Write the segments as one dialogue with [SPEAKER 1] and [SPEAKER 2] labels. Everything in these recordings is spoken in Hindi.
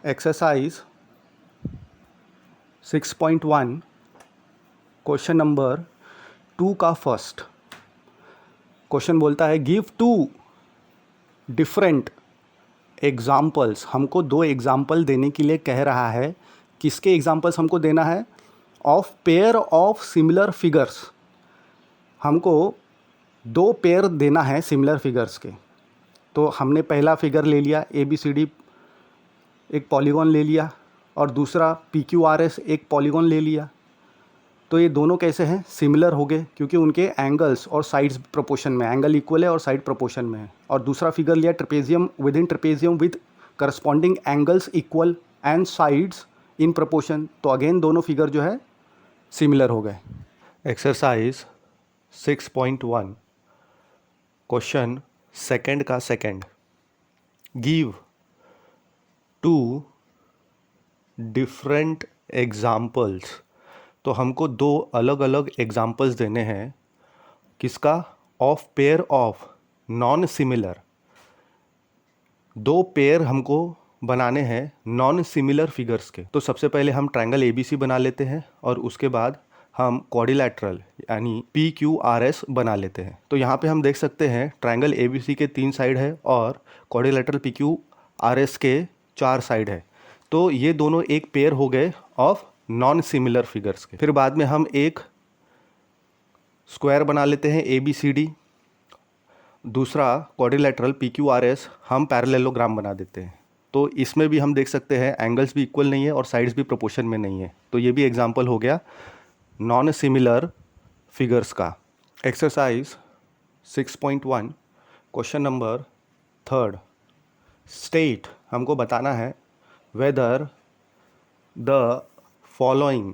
[SPEAKER 1] एक्सरसाइज 6.1 क्वेश्चन नंबर 2 का फर्स्ट क्वेश्चन बोलता है गिव टू डिफरेंट एग्जाम्पल्स। हमको दो एग्जाम्पल देने के लिए कह रहा है। किसके एग्जाम्पल्स हमको देना है? Of pair of similar figures. हमको दो पेयर देना है सिमिलर फिगर्स के। तो हमने पहला फिगर ले लिया ABCD, एक पॉलीगॉन ले लिया, और दूसरा PQRS एक पॉलीगॉन ले लिया। तो ये दोनों कैसे हैं? सिमिलर हो गए, क्योंकि उनके एंगल्स और साइड्स प्रोपोर्शन में, एंगल इक्वल है और साइड प्रोपोर्शन में है। और दूसरा फिगर लिया trapezium, with in trapezium with corresponding angles equal and sides in proportion. तो अगेन दोनों फिगर जो है सिमिलर हो गए। एक्सरसाइज 6.1 क्वेश्चन सेकंड का second, give two different examples. तो हमको दो अलग अलग एग्जाम्पल्स देने हैं। किसका? Of pair of non similar. दो पेयर हमको बनाने हैं नॉन सिमिलर फिगर्स के। तो सबसे पहले हम ट्रायंगल ABC बना लेते हैं और उसके बाद हम क्वाड्रिलैटरल यानी PQRS बना लेते हैं। तो यहाँ पे हम देख सकते हैं ट्रायंगल ABC के 3 साइड है और क्वाड्रिलैटरल PQRS के 4 साइड है। तो ये दोनों एक पेयर हो गए ऑफ नॉन सिमिलर फिगर्स के। फिर बाद में हम एक स्क्वायर बना लेते हैं ABCD, दूसरा क्वाड्रिलैटरल PQRS हम पैरेललोग्राम बना देते हैं। तो इसमें भी हम देख सकते हैं एंगल्स भी इक्वल नहीं है और साइड्स भी प्रोपोर्शन में नहीं है। तो ये भी एग्जांपल हो गया नॉन सिमिलर फिगर्स का। Exercise 6.1 question number 3, state. हमको बताना है whether the following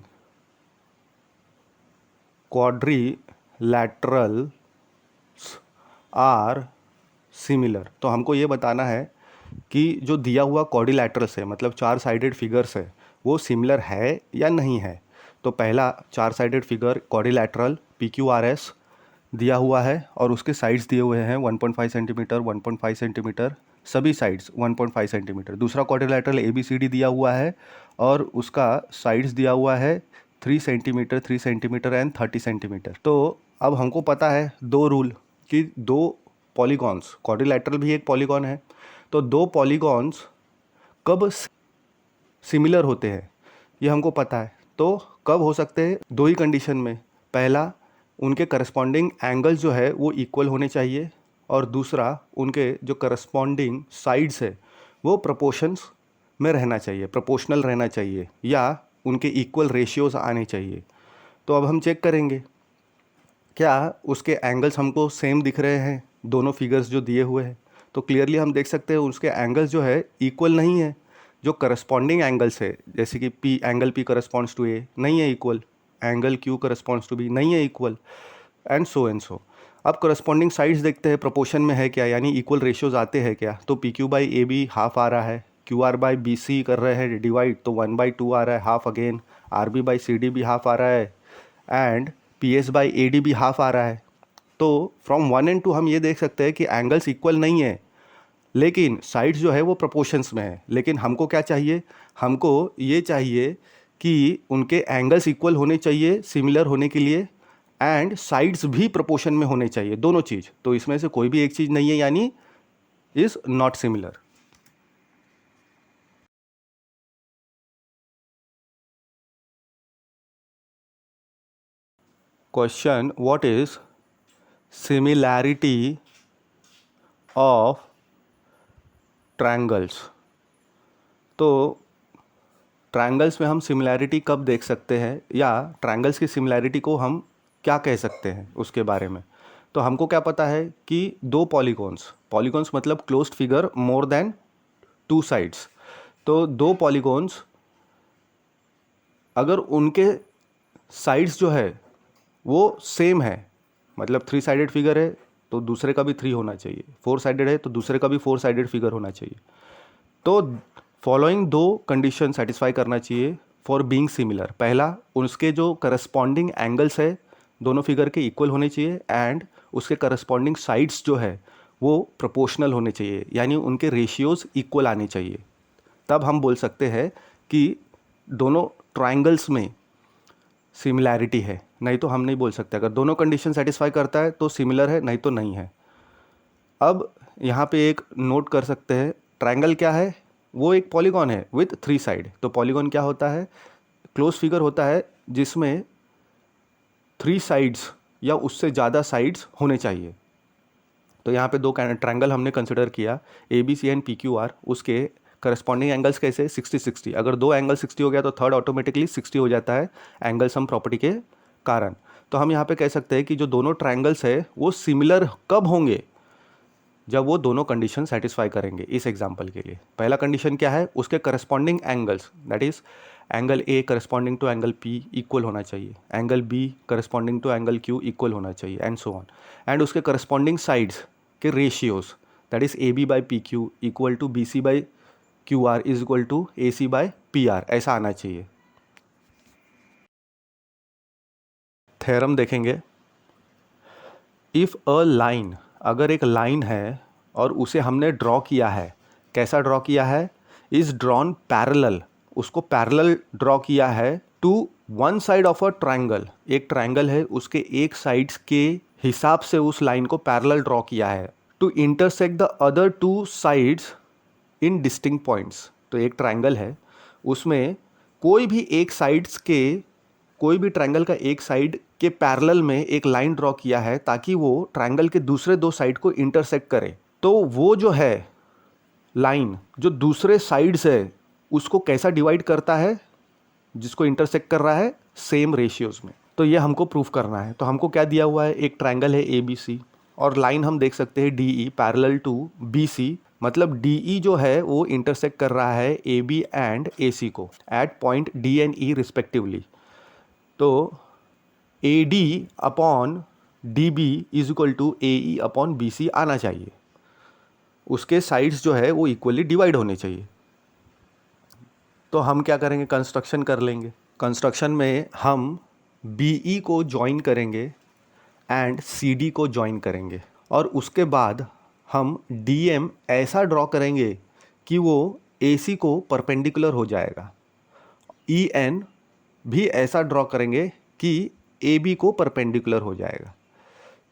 [SPEAKER 1] quadrilaterals are similar. तो हमको ये बताना है कि जो दिया हुआ क्वाड्रिलैटरल्स है, मतलब 4 साइडेड फिगर्स है, वो सिमिलर है या नहीं है। तो पहला 4 साइडेड फिगर क्वाड्रिलैटरल PQRS दिया हुआ है और उसके साइड्स दिए हुए हैं 1.5 सेंटीमीटर, 1.5 सेंटीमीटर, सभी साइड्स 1.5 सेंटीमीटर। दूसरा क्वाड्रिलैटरल ABCD दिया हुआ है और उसका साइड्स दिया हुआ है 3 सेंटीमीटर, 3 सेंटीमीटर एंड 30 सेंटीमीटर। तो अब हमको पता है दो रूल कि दो पॉलीगॉन्स, क्वाड्रिलैटरल भी एक पॉलीगॉन है, तो दो पॉलीगॉन्स कब सिमिलर होते हैं ये हमको पता है। तो कब हो सकते हैं? दो ही कंडीशन में। पहला, उनके करस्पॉन्डिंग एंगल्स जो है वो इक्वल होने चाहिए, और दूसरा उनके जो करस्पॉन्डिंग साइड्स है वो प्रोपोर्शंस में रहना चाहिए, प्रोपोर्शनल रहना चाहिए, या उनके इक्वल रेशियोज आने चाहिए। तो अब हम चेक करेंगे क्या उसके एंगल्स हमको सेम दिख रहे हैं दोनों फिगर्स जो दिए हुए हैं। तो क्लियरली हम देख सकते हैं उसके एंगल्स जो है इक्वल नहीं है। जो करस्पॉन्डिंग एंगल्स है, जैसे कि angle P corresponds to A नहीं है equal, angle Q corresponds to B नहीं है इक्वल, एंड सो। अब करस्पॉन्डिंग साइड्स देखते हैं प्रोपोर्शन में है क्या, यानी इक्वल रेशियोज आते हैं क्या। तो PQ बाई AB हाफ आ रहा है, QR बाई BC कर रहे हैं डिवाइड, तो 1/2 आ रहा है half again, RB by CD भी हाफ आ रहा है, एंड PS बाई AD भी हाफ आ रहा है। तो फ्रॉम 1 and 2 हम ये देख सकते हैं कि एंगल्स इक्वल नहीं है, लेकिन साइड्स जो है वो प्रोपोर्शंस में है। लेकिन हमको क्या चाहिए? हमको ये चाहिए कि उनके एंगल्स इक्वल होने चाहिए सिमिलर होने के लिए, एंड साइड्स भी प्रोपोर्शन में होने चाहिए, दोनों चीज़। तो इसमें से कोई भी एक चीज़ नहीं है, यानी is not similar. Question, what is similarity of triangles. तो ट्रायंगल्स में हम सिमिलैरिटी कब देख सकते हैं, या ट्रायंगल्स की सिमिलैरिटी को हम क्या कह सकते हैं उसके बारे में। तो हमको क्या पता है कि दो पॉलीगॉन्स मतलब closed figure more than 2 sides. तो दो पॉलीगॉन्स अगर उनके साइड्स जो है वो सेम है, मतलब 3 साइडेड फिगर है तो दूसरे का भी 3 होना चाहिए, 4 साइडेड है तो दूसरे का भी 4 साइडेड फिगर होना चाहिए। तो फॉलोइंग दो कंडीशन सेटिस्फाई करना चाहिए फॉर बीइंग सिमिलर। पहला, उसके जो करस्पॉन्डिंग एंगल्स है दोनों फिगर के इक्वल होने चाहिए, एंड उसके करस्पॉन्डिंग साइड्स जो है वो प्रोपोर्शनल होने चाहिए, यानी उनके रेशियोज इक्वल आने चाहिए। तब हम बोल सकते हैं कि दोनों ट्राइंगल्स में सिमिलैरिटी है, नहीं तो हम नहीं बोल सकते। अगर दोनों कंडीशन सेटिस्फाई करता है तो सिमिलर है, नहीं तो नहीं है। अब यहाँ पे एक नोट कर सकते हैं, ट्राइंगल क्या है, वो एक पॉलीगॉन है विथ 3 साइड। तो पॉलीगॉन क्या होता है, क्लोज फिगर होता है जिसमें 3 साइड्स या उससे ज़्यादा साइड्स होने चाहिए। तो यहाँ पे 2 ट्राइंगल हमने कंसिडर किया, A B C and P Q R. उसके करस्पॉन्डिंग एंगल्स कैसे, 60-60। अगर 2 एंगल 60 हो गया तो थर्ड ऑटोमेटिकली 60 हो जाता है एंगल सम प्रॉपर्टी के कारण। तो हम यहाँ पे कह सकते हैं कि जो दोनों ट्राइंगल्स है वो सिमिलर कब होंगे, जब वो दोनों कंडीशन सेटिस्फाई करेंगे। इस एग्जांपल के लिए पहला कंडीशन क्या है, उसके corresponding angles, that is angle A corresponding to angle P equal होना चाहिए, angle B corresponding to angle Q equal होना चाहिए, एंड सो ऑन। एंड उसके करस्पॉन्डिंग साइड्स के ratios, that is A B by P Q equal to B C by Q R is equal to A C by P R, ऐसा आना चाहिए। थ्योरम देखेंगे, इफ़ अ लाइन, अगर एक लाइन है और उसे हमने ड्रॉ किया है, कैसा ड्रॉ किया है, इज ड्रॉन पैरेलल, उसको पैरेलल ड्रॉ किया है to one side of a triangle, एक ट्राइंगल है उसके एक साइड्स के हिसाब से उस लाइन को पैरेलल ड्रॉ किया है, to intersect the other 2 sides in distinct points. तो एक ट्राइंगल है, उसमें कोई भी एक साइड्स के, कोई भी ट्राइंगल का एक साइड के पैरेलल में एक लाइन ड्रॉ किया है ताकि वो ट्राइंगल के दूसरे 2 साइड को इंटरसेक्ट करे। तो वो जो है लाइन जो दूसरे साइड्स है उसको कैसा डिवाइड करता है, जिसको इंटरसेक्ट कर रहा है, सेम रेशियोज में। तो ये हमको प्रूफ करना है। तो हमको क्या दिया हुआ है, एक ट्राइंगल है ए बी सी और लाइन हम देख सकते हैं D E parallel to B C, मतलब डी ई जो है वो इंटरसेक्ट कर रहा है ए बी एंड ए सी को at point D and E respectively. तो A D upon D B is equal to A E upon B C आना चाहिए, उसके साइड्स जो है वो इक्वली डिवाइड होने चाहिए। तो हम क्या करेंगे, कंस्ट्रक्शन कर लेंगे। कंस्ट्रक्शन में हम बी ई को ज्वाइन करेंगे एंड सी डी को ज्वाइन करेंगे और उसके बाद हम डी एम ऐसा ड्रॉ करेंगे कि वो ए सी को परपेंडिकुलर हो जाएगा, ई एन भी ऐसा ड्रॉ करेंगे कि ए बी को परपेंडिकुलर हो जाएगा।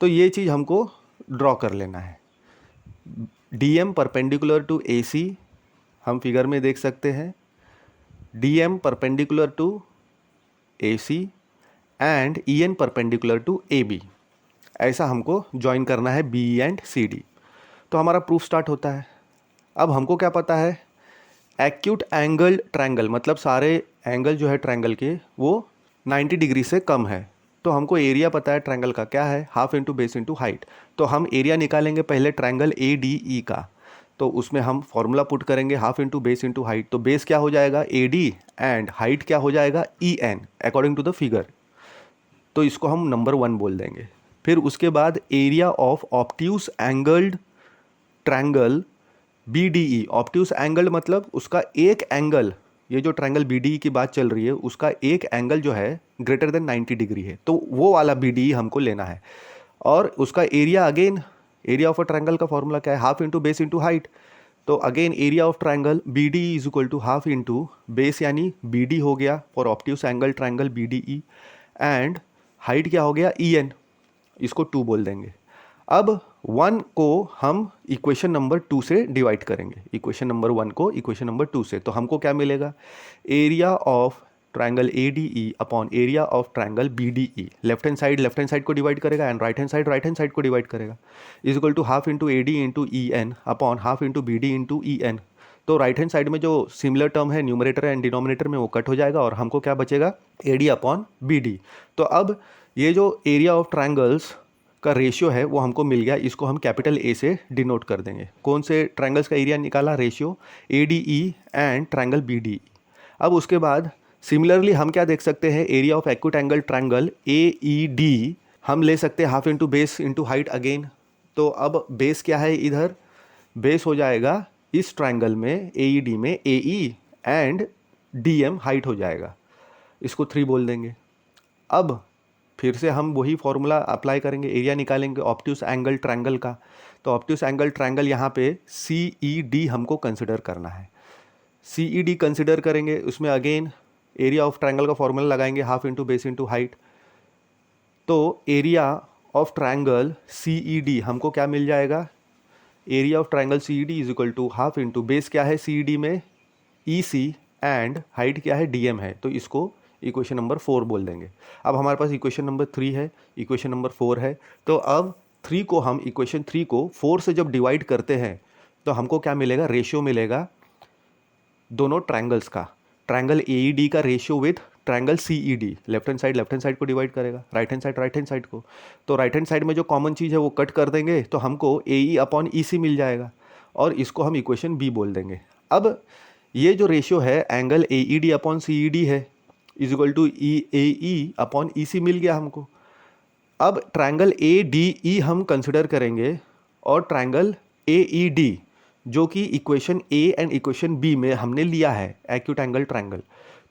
[SPEAKER 1] तो ये चीज़ हमको ड्रॉ कर लेना है। D M perpendicular to A C हम फिगर में देख सकते हैं, D M perpendicular to A C and E N perpendicular to A B, ऐसा हमको ज्वाइन करना है बी एंड सी डी। तो हमारा प्रूफ स्टार्ट होता है। अब हमको क्या पता है, एक्यूट एंगल ट्रायंगल, मतलब सारे एंगल जो है ट्रायंगल के वो 90 डिग्री से कम है। तो हमको एरिया पता है ट्रायंगल का, क्या है, half into base into height. तो हम एरिया निकालेंगे पहले ट्रायंगल ए डी ई का, तो उसमें हम फॉर्मूला पुट करेंगे half into base into height. तो बेस क्या हो जाएगा ए डी एंड हाइट क्या हो जाएगा E N according to the figure. तो इसको हम नंबर 1 बोल देंगे। फिर उसके बाद area of obtuse angled triangle B D E, obtuse angle मतलब उसका एक एंगल, ये जो ट्रायंगल बी डी ई की बात चल रही है उसका एक एंगल जो है ग्रेटर देन 90 डिग्री है, तो वो वाला बी डी ई हमको लेना है। और उसका area, again area of a triangle का फॉर्मूला क्या है, half into base into height. तो again area of triangle B D E is equal to half into base यानी बी डी हो गया for obtuse angle triangle B D E, and height क्या हो गया ई एन, इसको 2 बोल देंगे। अब 1 को हम इक्वेशन नंबर 2 से डिवाइड करेंगे, इक्वेशन नंबर 1 को इक्वेशन नंबर 2 से। तो हमको क्या मिलेगा, area of triangle A D E upon area of triangle B D E, left hand side को डिवाइड करेगा एंड राइट हैंड साइड को डिवाइड करेगा, is equal to half into A D into E N upon half into B D into E N. तो राइट हैंड साइड में जो सिमिलर टर्म है न्यूमरेटर एंड डिनोमिनेटर में वो कट हो जाएगा और हमको क्या बचेगा, ए डी अपॉन बी डी। तो अब ये जो एरिया ऑफ ट्रायंगल्स का रेशियो है वो हमको मिल गया, इसको हम कैपिटल ए से डिनोट कर देंगे। कौन से ट्रायंगल्स का एरिया निकाला, ratio A D E and triangle B D. अब उसके बाद सिमिलरली हम क्या देख सकते हैं, area of acute angle triangle A E D हम ले सकते हैं half into base into height again. तो अब बेस क्या है, इधर बेस हो जाएगा इस ट्रायंगल में ए ई डी में A E and D M height हो जाएगा, इसको 3 बोल देंगे। अब फिर से हम वही फॉर्मूला अप्लाई करेंगे, एरिया निकालेंगे ऑब्ट्यूस एंगल ट्रायंगल का। तो ऑब्ट्यूस एंगल ट्रायंगल यहाँ पे सी ई डी हमको कंसिडर करना है। सी ई डी कंसिडर करेंगे, उसमें अगेन एरिया ऑफ ट्रायंगल का फॉर्मूला लगाएंगे, half into base into height. तो area of triangle C E D हमको क्या मिल जाएगा, area of triangle C E D is equal to half into base क्या है सी ई डी में ई सी एंड हाइट क्या है डी एम है, तो इसको इक्वेशन नंबर 4 बोल देंगे। अब हमारे पास इक्वेशन नंबर 3 है, इक्वेशन नंबर 4 है, तो अब 3 को हम इक्वेशन 3 को 4 से जब डिवाइड करते हैं तो हमको क्या मिलेगा, रेशियो मिलेगा दोनों ट्रायंगल्स का, ट्रायंगल ए ई डी का ratio with triangle C E D. Left hand side को डिवाइड करेगा, राइट हैंड साइड को। तो राइट हैंड साइड में जो कॉमन चीज़ है वो कट कर देंगे तो हमको ए ई अपॉन ई सी मिल जाएगा, और इसको हम इक्वेशन बी बोल देंगे। अब ये जो रेशियो है angle A E D upon C E D है is equal to E A E upon E C मिल गया हमको। अब ट्रायंगल ए डी ई हम कंसिडर करेंगे और ट्रायंगल ए ई डी जो कि equation A and equation B में हमने लिया है एक्यूट एंगल ट्रायंगल।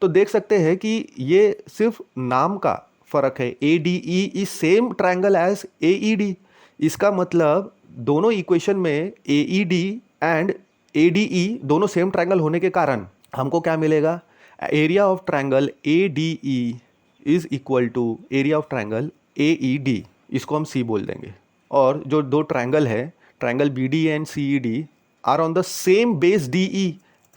[SPEAKER 1] तो देख सकते हैं कि ये सिर्फ नाम का फ़र्क है, A D E is same triangle as A E D. इसका मतलब दोनों इक्वेशन में A E D and A D E दोनों सेम ट्रायंगल होने के कारण हमको क्या मिलेगा, area of triangle A D E is equal to area of triangle A E D, इसको हम सी बोल देंगे। और जो दो ट्रायंगल है triangle B D and C E D are on the same base D E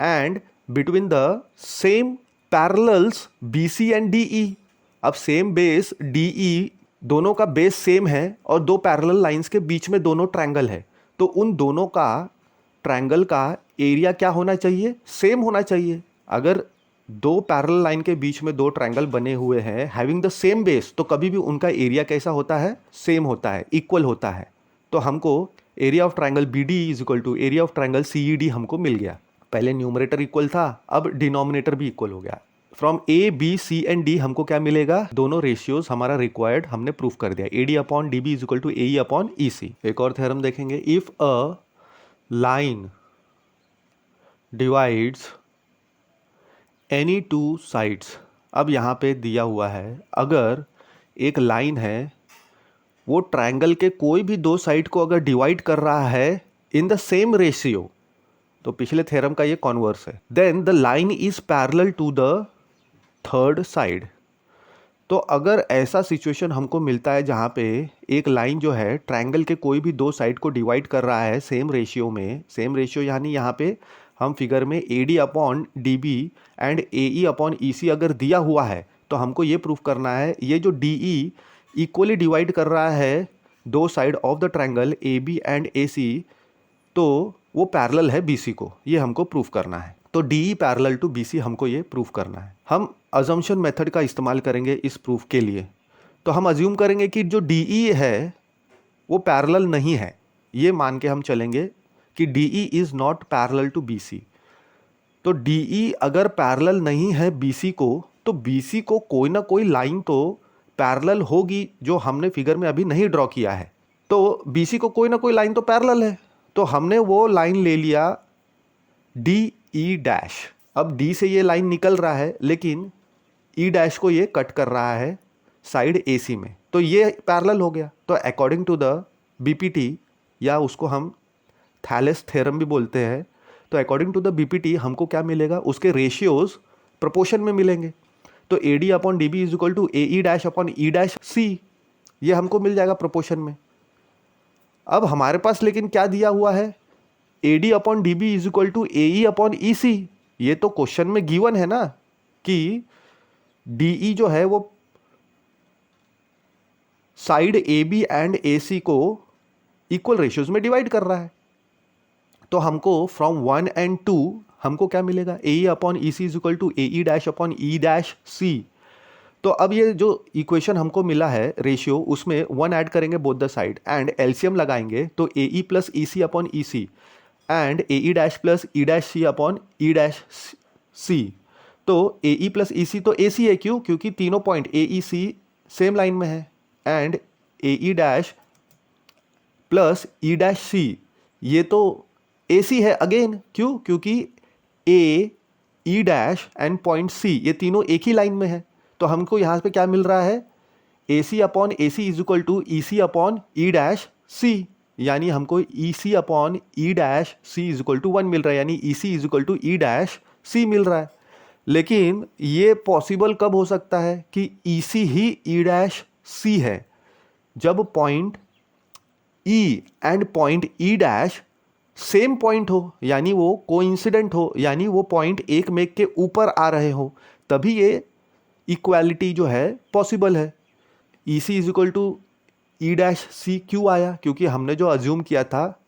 [SPEAKER 1] and between the same parallels B C and D E. अब सेम बेस डी ई दोनों का बेस सेम है और दो पैरेलल लाइंस के बीच में दोनों ट्रायंगल है, तो उन दोनों का ट्रायंगल का एरिया क्या होना चाहिए, सेम होना चाहिए। अगर दो पैरेलल लाइन के बीच में दो ट्रायंगल बने हुए हैं हैविंग द सेम बेस, तो कभी भी उनका एरिया कैसा होता है, सेम होता है, इक्वल होता है। तो हमको area of triangle B D is equal to area of triangle C E D हमको मिल गया। पहले न्यूमरेटर इक्वल था, अब डिनोमिनेटर भी इक्वल हो गया। From A B C and D हमको क्या मिलेगा, दोनों रेशियोज हमारा रिक्वायर्ड हमने प्रूफ कर दिया, A D upon D B is equal to A E upon E C. एक और थ्योरम देखेंगे, if a line divides any two sides. अब यहाँ पे दिया हुआ है अगर एक लाइन है वो ट्रायंगल के कोई भी दो साइड को अगर डिवाइड कर रहा है इन द सेम रेशियो, तो पिछले थ्योरम का ये कॉन्वर्स है, then the line is parallel to the third side. तो अगर ऐसा सिचुएशन हमको मिलता है जहाँ पे एक लाइन जो है ट्रायंगल के कोई भी दो साइड को डिवाइड कर रहा है सेम रेशियो में, सेम रेशियो यानी यहाँ पे हम फिगर में A D upon D B and A E upon E C अगर दिया हुआ है तो हमको ये प्रूफ करना है ये जो डी ई इक्वली डिवाइड कर रहा है दो side of the triangle A B and A C, तो वो पैरेलल है बी सी को, ये हमको प्रूफ करना है। तो D E parallel to B C हमको ये प्रूफ करना है। हम अजम्पशन मेथड का इस्तेमाल करेंगे इस प्रूफ के लिए। तो हम अज्यूम करेंगे कि जो डी ई है वो पैरेलल नहीं है, ये मान के हम चलेंगे कि D E is not parallel to B C. तो डी ई अगर पैरेलल नहीं है बी सी को, तो बी सी को कोई ना कोई लाइन तो पैरेलल होगी जो हमने फिगर में अभी नहीं ड्रॉ किया है। तो बी सी को कोई ना कोई लाइन तो पैरेलल है, तो हमने वो लाइन ले लिया डी ई डैश। अब डी से ये लाइन निकल रहा है लेकिन ई डैश को ये कट कर रहा है साइड ए सी में, तो ये पैरेलल हो गया। तो according to the B P T, या उसको हम थैलेस थ्योरम भी बोलते हैं, तो according to the B P T हमको क्या मिलेगा, उसके रेशियोज प्रोपोर्शन में मिलेंगे। तो A D upon D B is equal to A E dash upon E dash C, ये हमको मिल जाएगा प्रोपोर्शन में। अब हमारे पास लेकिन क्या दिया हुआ है, A D upon D B is equal to A E upon E C. ये तो क्वेश्चन में गिवन है ना कि डी ई जो है वो side A B and A C को इक्वल रेशियोज में डिवाइड कर रहा है। तो हमको फ्रॉम 1 एंड 2 हमको क्या मिलेगा, A E upon E C is equal to A E dash upon E dash C. तो अब ये जो इक्वेशन हमको मिला है रेशियो, उसमें 1 ऐड करेंगे both the side and LCM लगाएंगे, तो A E plus E C upon E C and A E dash plus E dash C upon E dash C. तो ए ई प्लस ई सी तो ए सी है, क्यों, क्योंकि तीनों point A E C same line में है, and A E dash plus E dash C ये तो ए सी है अगेन, क्यों, क्योंकि A E dash and point C ये तीनों एक ही लाइन में है। तो हमको यहाँ पे क्या मिल रहा है, A C upon A C is equal to E C upon E dash C, यानी हमको E C upon E dash C is equal to 1 मिल रहा है, यानी E C is equal to E dash C मिल रहा है। लेकिन ये पॉसिबल कब हो सकता है कि ई सी ही ई डैश सी है, जब point E and point E dash same point हो, यानी वो कोइंसिडेंट हो, यानी वो पॉइंट एक मेक के ऊपर आ रहे हो, तभी ये इक्वालिटी जो है पॉसिबल है। E C is equal to E dash C क्यों आया? क्योंकि हमने जो अज्यूम किया था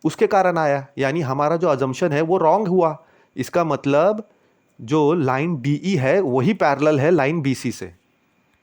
[SPEAKER 1] उसके कारण आया, यानी हमारा जो अजम्पशन है वो रॉन्ग हुआ। इसका मतलब जो लाइन डी ई है वही पैरेलल है लाइन बी सी से।